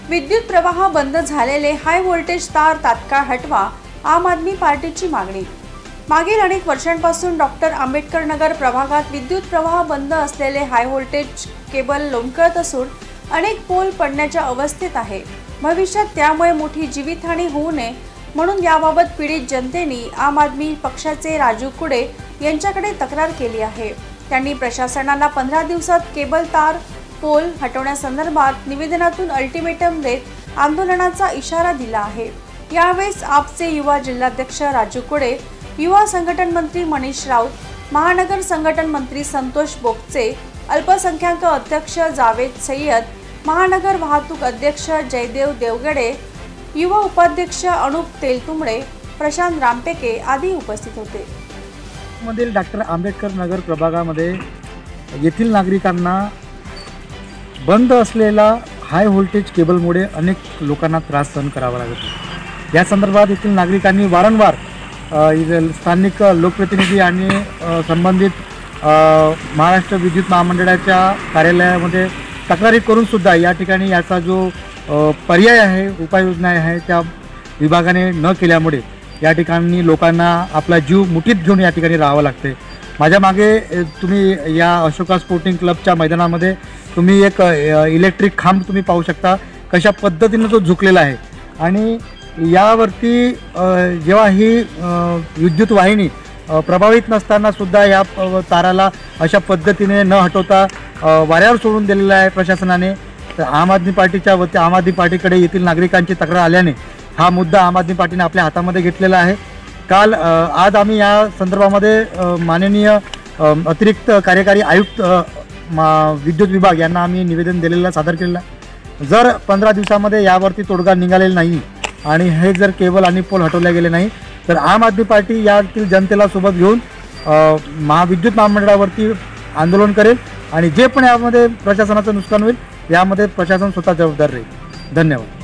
विद्युत प्रवाह बंद झालेले हाय व्होल्टेज तार तात्काळ हटवा, आम आदमी पार्टीची मागणी। मागील अनेक वर्षांपासून डॉक्टर आंबेडकर नगर प्रभागात विद्युत प्रवाह बंद असलेले हाय व्होल्टेज केबल लोंबकळत असून अनेक पोल पडण्याच्या अवस्थेत आहे। भविष्यात त्यामुळे मोठी जीवितहानी होऊ नये म्हणून याबाबत पीडित जनतेने आम आदमी पक्षाचे राजू कुडे यांच्याकडे तक्रार केली आहे। त्यांनी प्रशासनाला 15 दिवसात केबल तार पोल हटवण्यासंदर्भात निवेदनातून अल्टिमेटम देत आंदोलनाचा इशारा दिला आहे। यावेळेस आपचे युवा जिल्हाध्यक्ष राजू कुडे, युवा संघटन मंत्री मनीष राऊत, महानगर संघटन मंत्री संतोष बोगचे, अल्पसंख्याक अध्यक्ष जावेद सय्यद, महानगर वाहतूक अध्यक्ष जयदेव देवगडे, युवा उपाध्यक्ष अनुप तेलतुंबडे, प्रशांत रामटेके आदी उपस्थित होते। मधील डॉक्टर आंबेडकर नगर प्रभागामध्ये येथील नागरिकांना बंद असलेला हाय व्होल्टेज केबलमुळे अनेक लोकांना त्रास सहन करावा लागतो। या संदर्भात येथील नागरिकांनी वारंवार स्थानिक लोकप्रतिनिधी आणि संबंधित महाराष्ट्र विद्युत महामंडळाच्या कार्यालयामध्ये तक्रारी करून सुद्धा या ठिकाणी याचा जो पर्याय आहे, उपाययोजना आहे त्या विभागाने न केल्यामुळे या ठिकाणी लोकांना आपला जीव मुठीत घेऊन या ठिकाणी राहावं लागते। माझ्या मागे तुम्ही या अशोका स्पोर्टिंग क्लबच्या मैदानामध्ये तुम्ही एक इलेक्ट्रिक खांब तुम्ही पाहू शकता कशा पद्धतीने तो झुकलेला आहे आणि यावरती जेव्हा ही विद्युत वाहिनी प्रभावित नसताना सुद्धा या ताराला अशा पद्धतीने न हटवता वाऱ्यावर सोडून दिलेला आहे प्रशासनाने। तर आम आदमी पार्टीकडे येथील नागरिकांची तक्रार आल्याने हा मुद्दा आम आदमी पार्टीने आपल्या हातामध्ये घेतलेला आहे। आज आम्ही या संदर्भामध्ये माननीय अतिरिक्त कार्यकारी आयुक्त विद्युत विभाग यांना आम्ही निवेदन सादर केलेलं आहे। जर 15 दिवसामध्ये यावरती तोडगा निघालेला नाही आणि हे जर केबल आणि पोल हटवले गेले नाही तर आम आदमी पार्टी यातील जनतेला सोबत घेऊन विद्युत महामंडळावरती आंदोलन करेल आणि जे पण यामध्ये प्रशासनाचं नुकसान होईल यामध्ये प्रशासन स्वतः जबाबदार राहील। धन्यवाद।